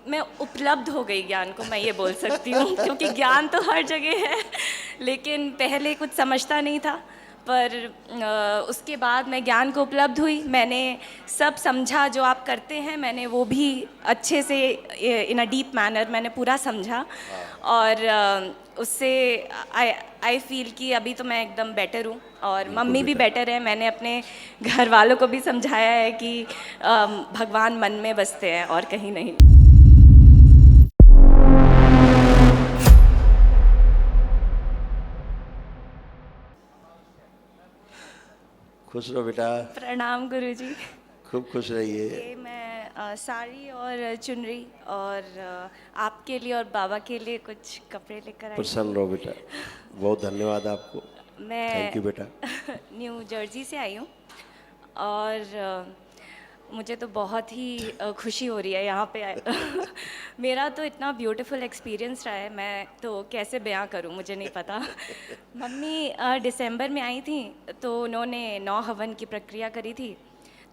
मैं उपलब्ध हो गई ज्ञान को, मैं ये बोल सकती हूँ क्योंकि ज्ञान तो हर जगह है, लेकिन पहले कुछ समझता नहीं था। पर उसके बाद मैं ज्ञान को उपलब्ध हुई, मैंने सब समझा जो आप करते हैं, मैंने वो भी अच्छे से इन अ डीप मैनर मैंने पूरा समझा। और उससे आई आई फील कि अभी तो मैं एकदम बेटर हूँ और बिल्कुल मम्मी भी बेटा। बेटर है। मैंने अपने घर वालों को भी समझाया है कि भगवान मन में बसते हैं और कहीं नहीं। खुश रहो बेटा। प्रणाम गुरुजी। खूब खुश रहिए। ये मैं साड़ी और चुनरी और आपके लिए और बाबा के लिए कुछ कपड़े लेकर आई प्रसन्न थी। रहो बेटा। बहुत धन्यवाद आपको। थैंक मैं यू बेटा। न्यू जर्सी से आई हूँ और मुझे तो बहुत ही खुशी हो रही है यहाँ पे मेरा तो इतना ब्यूटीफुल एक्सपीरियंस रहा है, मैं तो कैसे बयां करूँ मुझे नहीं पता। मम्मी दिसंबर में आई थी तो उन्होंने 9 हवन की प्रक्रिया करी थी।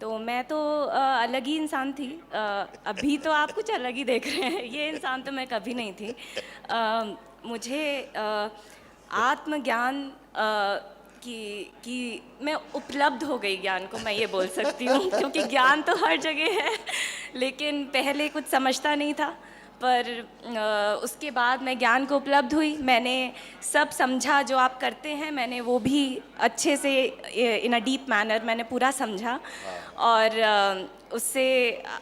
तो मैं तो अलग ही इंसान थी। अभी तो आप कुछ अलग ही देख रहे हैं, ये इंसान तो मैं कभी नहीं थी। मुझे आत्मज्ञान कि मैं उपलब्ध हो गई ज्ञान को, मैं ये बोल सकती हूँ क्योंकि ज्ञान तो हर जगह है, लेकिन पहले कुछ समझता नहीं था। पर उसके बाद मैं ज्ञान को उपलब्ध हुई, मैंने सब समझा जो आप करते हैं, मैंने वो भी अच्छे से इन अ डीप मैनर मैंने पूरा समझा। और उससे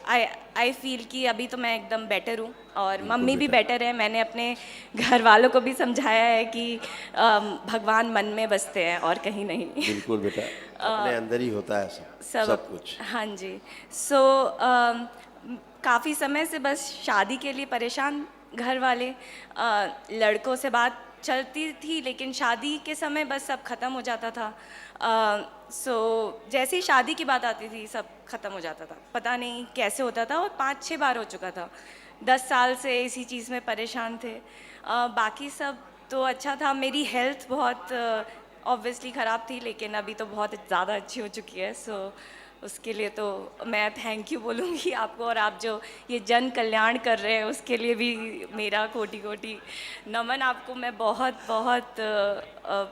आई आई फील कि अभी तो मैं एकदम बेटर हूँ और बिल्कुल मम्मी भी बेटा। बेटर है। मैंने अपने घर वालों को भी समझाया है कि भगवान मन में बसते हैं और कहीं नहीं। बिल्कुल बेटा। अपने अंदर ही होता है सब सब सब कुछ। हाँ जी। सो काफ़ी समय से बस शादी के लिए परेशान घर वाले, लड़कों से बात चलती थी लेकिन शादी के समय बस सब ख़त्म हो जाता था। सो जैसे ही शादी की बात आती थी सब ख़त्म हो जाता था, पता नहीं कैसे होता था, और 5-6 बार हो चुका था। 10 साल से इसी चीज़ में परेशान थे। बाकी सब तो अच्छा था। मेरी हेल्थ बहुत ऑब्वियसली ख़राब थी लेकिन अभी तो बहुत ज़्यादा अच्छी हो चुकी है। सो उसके लिए तो मैं थैंक यू बोलूँगी आपको, और आप जो ये जन कल्याण कर रहे हैं उसके लिए भी मेरा कोटि कोटि नमन आपको। मैं बहुत बहुत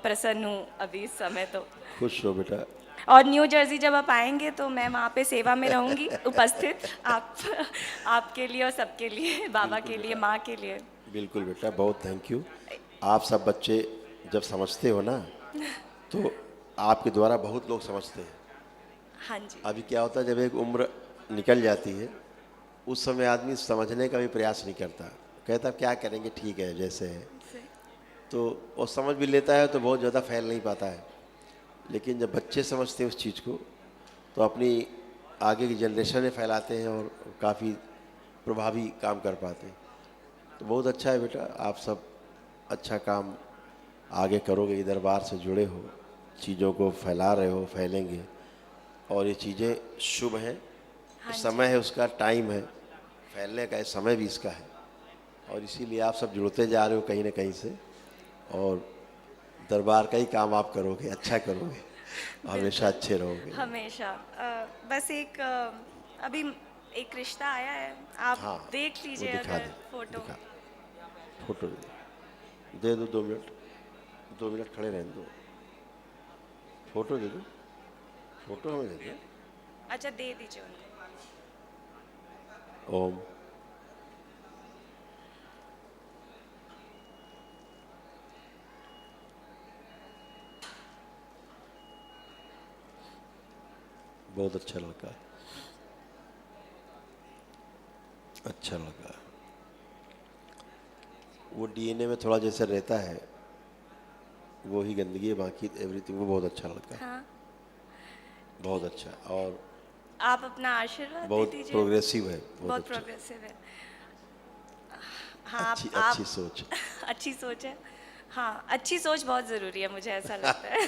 प्रसन्न हूँ अभी इस समय तो। खुश रहो बेटा। और न्यू जर्सी जब आप आएंगे तो मैं वहाँ पे सेवा में रहूँगी उपस्थित, आप आपके लिए और सबके लिए, बाबा बिल्कुल के लिए, बेटा। माँ के लिए। बिल्कुल बेटा, बहुत थैंक यू। आप सब बच्चे जब समझते हो ना तो आपके द्वारा बहुत लोग समझते हैं। हाँ जी। अभी क्या होता है, जब एक उम्र निकल जाती है उस समय आदमी समझने का भी प्रयास नहीं करता, कहता अब क्या करेंगे, ठीक है जैसे है। से- तो वो समझ भी लेता है तो बहुत ज़्यादा फैल नहीं पाता है। लेकिन जब बच्चे समझते हैं उस चीज़ को तो अपनी आगे की जनरेशन में फैलाते हैं और काफ़ी प्रभावी काम कर पाते हैं। तो बहुत अच्छा है बेटा, आप सब अच्छा काम आगे करोगे, ये दरबार से जुड़े हो, चीज़ों को फैला रहे हो, फैलेंगे और ये चीज़ें शुभ हैं। हाँ समय जी। है, उसका टाइम है, फैलने का समय भी इसका है। और इसीलिए आप सब जुड़ते जा रहे हो कहीं ना कहीं से, और दरबार का ही काम आप करोगे, अच्छा करोगे, हमेशा बिल्कुल, अच्छे रहोगे। हमेशा। बस एक अभी एक रिश्ता आया है, आप हाँ, देख वो लीजिए दिखा अगर दे, फोटो। दिखा फोटो दे दो, 2 मिनट, 2 मिनट खड़े रहने दो, फोटो दे दो, फोटो हमें दे अच्छा, दे दीजिए उनको। दो। ओम। बहुत अच्छा लड़का है, अच्छा लड़का है। वो डीएनए में थोड़ा जैसे रहता है वो ही गंदगी है, बाकी एवरीथिंग वो बहुत अच्छा लड़का है, हाँ, बहुत अच्छा। और आप अपना आशीर्वाद दे बहुत दीजिए। प्रोग्रेसिव है, बहुत बहुत अच्छा। प्रोग्रेसिव है। हाँ, अच्छी अच्छी आप सोच। अच्छी सोच है। हाँ, अच्छी सोच बहुत ज़रूरी है, मुझे ऐसा लगता है।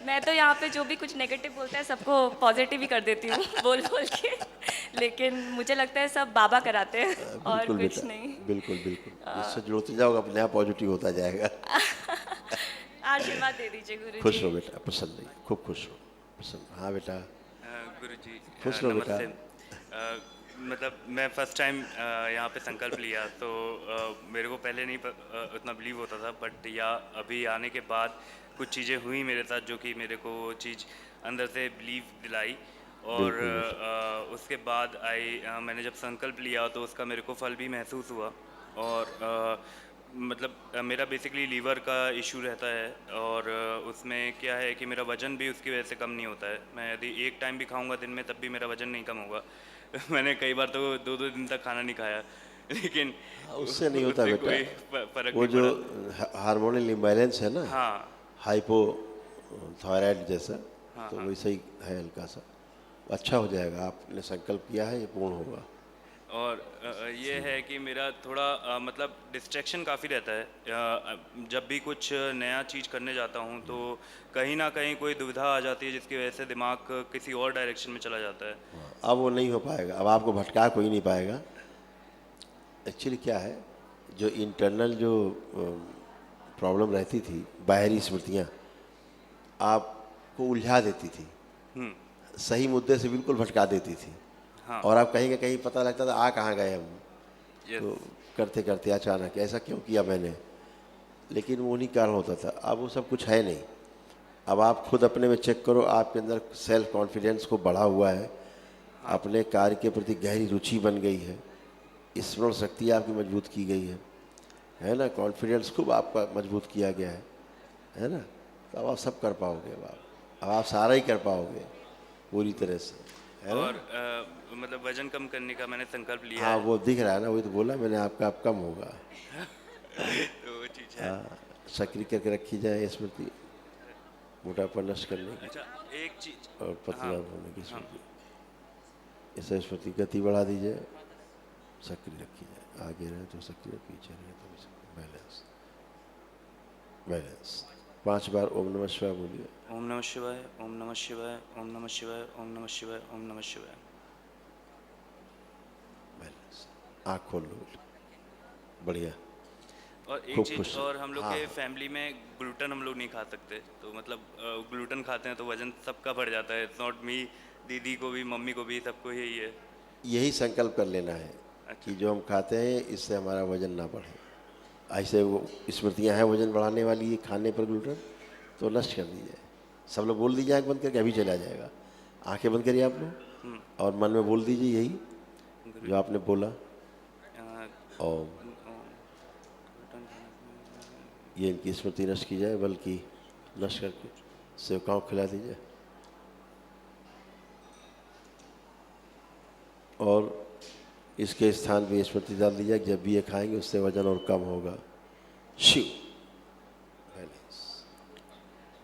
मैं तो यहाँ पे जो भी कुछ नेगेटिव बोलता है सबको पॉजिटिव ही कर देती हूँ बोल बोल के, लेकिन मुझे लगता है सब बाबा कराते हैं और बिल्कुल बेटा, कुछ नहीं। बिल्कुल बिल्कुल, जिससे जुड़ते जाओगे अपने आप पॉजिटिव होता जाएगा। आशीर्वाद दे दीजिए खुश गुरुजी। रहो बेटा, प्रसन्न रहिए, खूब खुश रहो, प्रसन्न। हाँ बेटा, गुरुजी खुश रहो बेटा। नमस्ते। मतलब मैं फर्स्ट टाइम यहाँ पे संकल्प लिया तो मेरे को पहले नहीं उतना बिलीव होता था, बट या अभी आने के बाद कुछ चीज़ें हुई मेरे साथ जो कि मेरे को वो चीज़ अंदर से बिलीव दिलाई। और बिल्कुल बेटा। उसके बाद मैंने जब संकल्प लिया तो उसका मेरे को फल भी महसूस हुआ। और मतलब मेरा बेसिकली लीवर का इशू रहता है, और उसमें क्या है कि मेरा वज़न भी उसकी वजह से कम नहीं होता है। मैं यदि एक टाइम भी खाऊंगा दिन में तब भी मेरा वज़न नहीं कम होगा। मैंने कई बार तो 2-2 दिन तक खाना नहीं खाया, लेकिन हाँ, उससे नहीं होता उससे बेटा। कोई फ़र्क वो नहीं जो पड़ा। हार्मोनल इम्बैलेंस है ना, हाँ, हाइपो थायराइड जैसा, हाँ, तो हाँ। वैसा ही है हल्का सा। अच्छा हो जाएगा, आपने संकल्प किया है, ये पूर्ण होगा। और ये है कि मेरा थोड़ा मतलब डिस्ट्रैक्शन काफ़ी रहता है। जब भी कुछ नया चीज़ करने जाता हूँ तो कहीं ना कहीं कोई दुविधा आ जाती है जिसकी वजह से दिमाग किसी और डायरेक्शन में चला जाता है। हाँ, अब वो नहीं हो पाएगा, अब आपको भटका कोई नहीं पाएगा। एक्चुअली क्या है, जो इंटरनल जो प्रॉब्लम रहती थी, बाहरी स्मृतियाँ आपको उलझा देती थी, हम्म। सही मुद्दे से बिल्कुल भटका देती थी, हाँ। और आप कहीं का कहीं पता लगता था आ कहाँ गए हम। यस। तो करते करते अचानक ऐसा क्यों किया मैंने, लेकिन वो नहीं कारण होता था। अब वो सब कुछ है नहीं। अब आप खुद अपने में चेक करो, आपके अंदर सेल्फ कॉन्फिडेंस को बढ़ा हुआ है, अपने कार्य के प्रति गहरी रुचि बन गई है, स्मरण शक्ति आपकी मजबूत की गई है ना, कॉन्फिडेंस खूब आपका मजबूत किया गया है ना। तो अब आप सब कर पाओगे, अब आप सारा ही कर पाओगे पूरी तरह से, है ना। और मतलब वज़न कम करने का मैंने संकल्प लिया हाँ, है। वो दिख रहा है ना, वही तो बोला मैंने, आपका अब कम होगा। तो वो चीज़ है। हाँ, सक्रिय करके रखी जाए स्मृति, मोटापा नष्ट करने की अच्छा, एक चीज़। और पतला हाँ, होने की हाँ। स्मृति। इसे स्मृति गति बढ़ा दीजिए, सक्रिय रखी जाए, आगे रहे तो सक्रिय, पीछे रहे तो बैलेंस। बैलेंस 5 बार ओम नमः शिवाय बोलिए। ओम नमः शिवाय, ओम नमः शिवाय, ओम नमः शिवाय, ओम नमः शिवाय, ओम नमः शिवाय। बैलेंस, आँख खोल लो, बढ़िया, और एक खूब चीज़ खुश। और, हम लोग हाँ के हाँ, फैमिली में ग्लूटन हम लोग नहीं खा सकते, तो मतलब ग्लूटन खाते हैं तो वज़न सबका बढ़ जाता है। इट्स नॉट मी, दीदी को भी, मम्मी को भी, सबको यही है। यही संकल्प कर लेना है अच्छा। कि जो हम खाते हैं इससे हमारा वजन ना बढ़े। ऐसे वो स्मृतियाँ हैं वजन बढ़ाने वाली, खाने पर ग्लूटन, तो नष्ट कर दीजिए। सब लोग बोल दीजिए आँख बंद करके, अभी चला जाएगा। आंखें बंद करिए आप हम्म। लोग, और मन में बोल दीजिए यही ग्लू- जो आपने बोला, अ, और ग्लूटन ये इनकी स्मृति नष्ट की जाए, बल्कि नष्ट करके सेवकाओं को खिला दीजिए। और इसके स्थान पे स्मृति डाल दीजिए कि जब भी ये खाएंगे उससे वजन और कम होगा। शिव बैलेंस।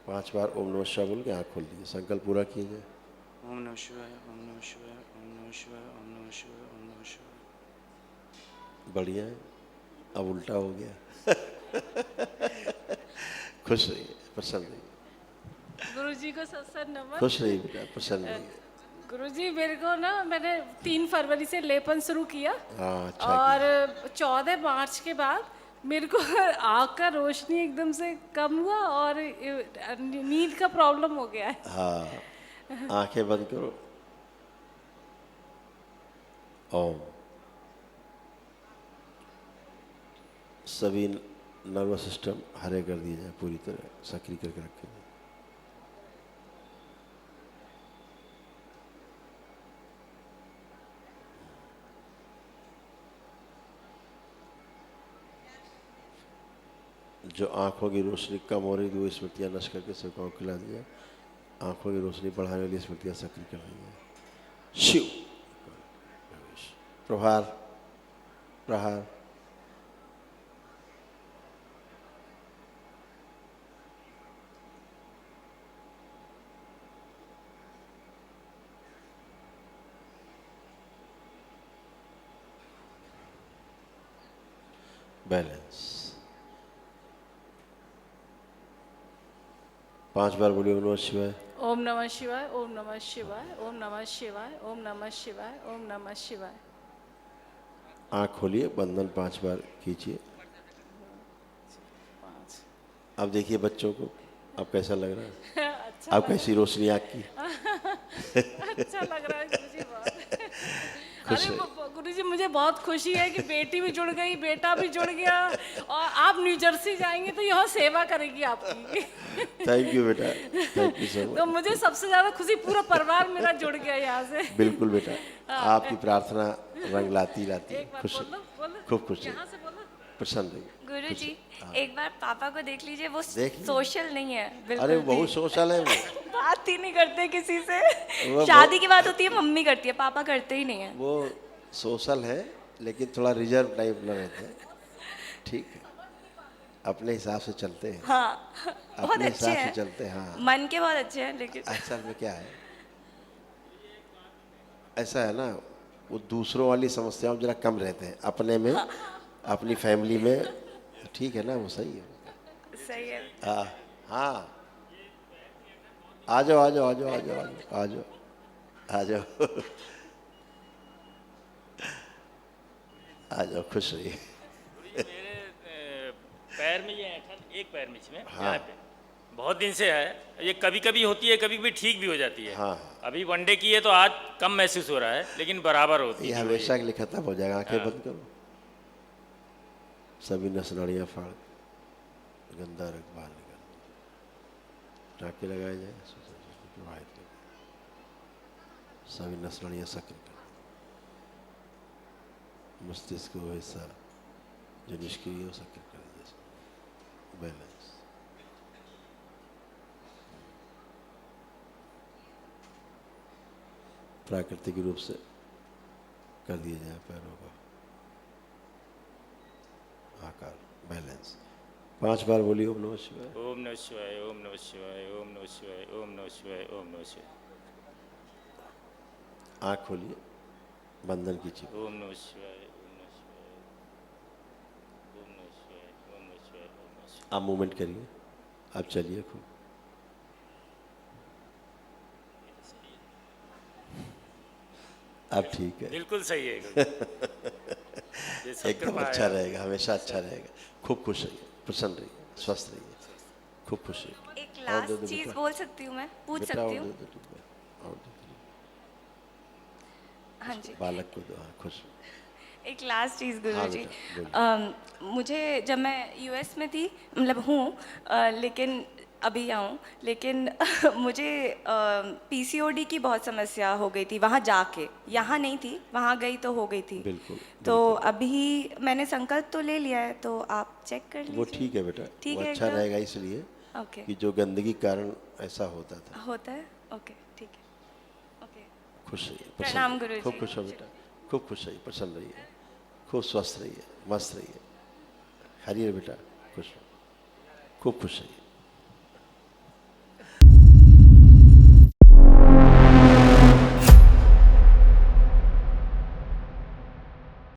5 बार ओम नमः शिवाय बोल के आँख खोल दीजिए, संकल्प पूरा कीजिए। ओम नमः शिवाय, ओम नमः शिवाय, ओम नमः शिवाय, ओम नमः शिवाय, ओम नमः शिवाय। बढ़िया है, अब उल्टा हो गया। खुश रहिए, प्रसन्न रहिए, गुरुजी को सत सत नमन। खुश रहिए बेटा, प्रसन्न रहिए। गुरुजी मेरे को ना, मैंने 3 फरवरी से लेपन शुरू किया, हाँ, अच्छा और किया। 14 मार्च के बाद मेरे को आँख का रोशनी एकदम से कम हुआ, और नींद का प्रॉब्लम हो गया है। हाँ, आंखें बंद करो। ओम। सभी नर्वस सिस्टम हरे कर दिए जाए, पूरी तरह सक्रिय करके रखे जाए। जो आँखों की रोशनी कम हो रही थी वो स्मृतियाँ नष्ट करके सेवकाओं को खिला दिया। आँखों की रोशनी बढ़ाने वाली स्मृतियाँ सक्रिय कर दी जाए। शिव प्रहार प्रहार। बैलेंस। 5 बार बोलिए ओम नमः शिवाय। ओम नमः शिवाय, ओम नमः शिवाय, ओम नमः शिवाय, ओम नमः शिवाय, ओम नमः शिवाय। आँख खोलिए, बंधन 5 बार कीजिए। 5। अब देखिए बच्चों को, अब कैसा लग रहा है, अच्छा अब कैसी रोशनी आँख की। अच्छा लग रहा है गुरुजी, बहुत। खुश अरे रहिए। गुरुजी मुझे बहुत खुशी है कि बेटी भी जुड़ गई, बेटा भी जुड़ गया, और आप न्यू जर्सी जाएंगे तो यहाँ सेवा करेगी आपकी। थैंक यू बेटा, थैंक यू सो तो मच। मुझे सबसे ज्यादा खुशी, पूरा परिवार मेरा जुड़ गया यहाँ से। बिल्कुल बेटा, आपकी प्रार्थना रंग लाती लाती है। एक बार खुश बोलो, बोलो, खूब खुश यहाँ से बोलो। प्रसन्न रहिए। गुरुजी एक बार पापा को देख लीजिए, वो देख लीजिए। सोशल नहीं है अरे बिल्कुल भी। बहुत सोशल है वो। बात ही नहीं करते किसी से। वो शादी की बात होती है मम्मी करती है, पापा करते ही नहीं है। वो सोशल है लेकिन थोड़ा रिजर्व टाइप में रहते हैं। ठीक है, अपने हिसाब से चलते हैं। हाँ बहुत अपने अच्छे हिसाब से हैं, चलते हैं। हाँ, मन के बहुत अच्छे हैं, लेकिन असल में क्या है, ऐसा है ना, वो दूसरों वाली समस्याओं में जरा कम रहते हैं, अपने में अपनी फैमिली में ठीक है ना, वो सही है। सही है। हाँ हाँ, आ जाओ आ जाओ आ जाओ आ जाओ आ जाओ आ जाओ आ जाओ, खुश रहिए। मेरे पैर में ये ऐठन, एक पैर में इसमें हाँ। यहाँ पे बहुत दिन से है। ये कभी कभी होती है, कभी कभी ठीक भी हो जाती है। हाँ। अभी वनडे की है तो आज कम महसूस हो रहा है, लेकिन बराबर होती ये है। हमेशा के लिए खत्म हो जाएगा। आंखें बंद करो, सभी नसनाड़ियाँ फाड़, गंदा रख बाहर निकाल, टाँके लगाए जाए, प्रवाहित कर, सभी नसनाड़ियाँ सक्रिय कर, मस्तिष्क को हिस्सा जो निष्क्रिय हो सक्रिय कर दीजिए। बैलेंस, प्राकृतिक रूप से कर दिया जाए पैरों का आकार, बैलेंस। 5 बार बोलिए ओम नमः शिवाय। ओम नमः शिवाय, ओम नमः शिवाय, ओम नमः शिवाय, ओम नमः शिवाय, ओम नमः शिवाय। आँख खोलिए, बंधन कीजिए। ओम नमः शिवाय, ओम नमः शिवाय, ओम नमः शिवाय, ओम नमः शिवाय, ओम नमः शिवाय। आप मूवमेंट करिए, आप चलिए खूब। अब ठीक है, बिल्कुल सही है ये सब एकदम कृपा है अच्छा आपकी। रहेगा, हमेशा अच्छा रहेगा। खूब खुश रहिए, प्रसन्न रहिए, स्वस्थ रहिए, खूब खुश रहिए। एक और दे लास्ट दो चीज बेटा। बोल सकती हूँ मैं, पूछ बेटा सकती और हूँ? दे दो बेटा, और दे दो। हाँ जी, बालक को दो, हाँ खुश। एक लास्ट चीज़ गुरुजी। बेटा, मुझे जब मैं यूएस में थी, मतलब हूँ, लेकिन अभी आऊँ, लेकिन मुझे पीसीओडी की बहुत समस्या हो गई थी वहाँ जाके। यहाँ नहीं थी, वहाँ गई तो हो गई थी। बिल्कुल, तो अभी मैंने संकल्प तो ले लिया है, तो आप चेक कर लीजिए। वो ठीक है बेटा, ठीक वो है अच्छा एकदम? रहेगा इसलिए ओके, कि जो गंदगी के कारण ऐसा होता था। होता है। ओके, ठीक है। ओके, खुश रहिए, प्रणाम प्रसन्न रहिए, गुरुजी। खूब खुश हो बेटा, खूब खुश रहिए, प्रसन्न रहिए, खूब स्वस्थ रहिए, मस्त रहिए। हरिए बेटा, खुश हो, खूब खुश रहिए।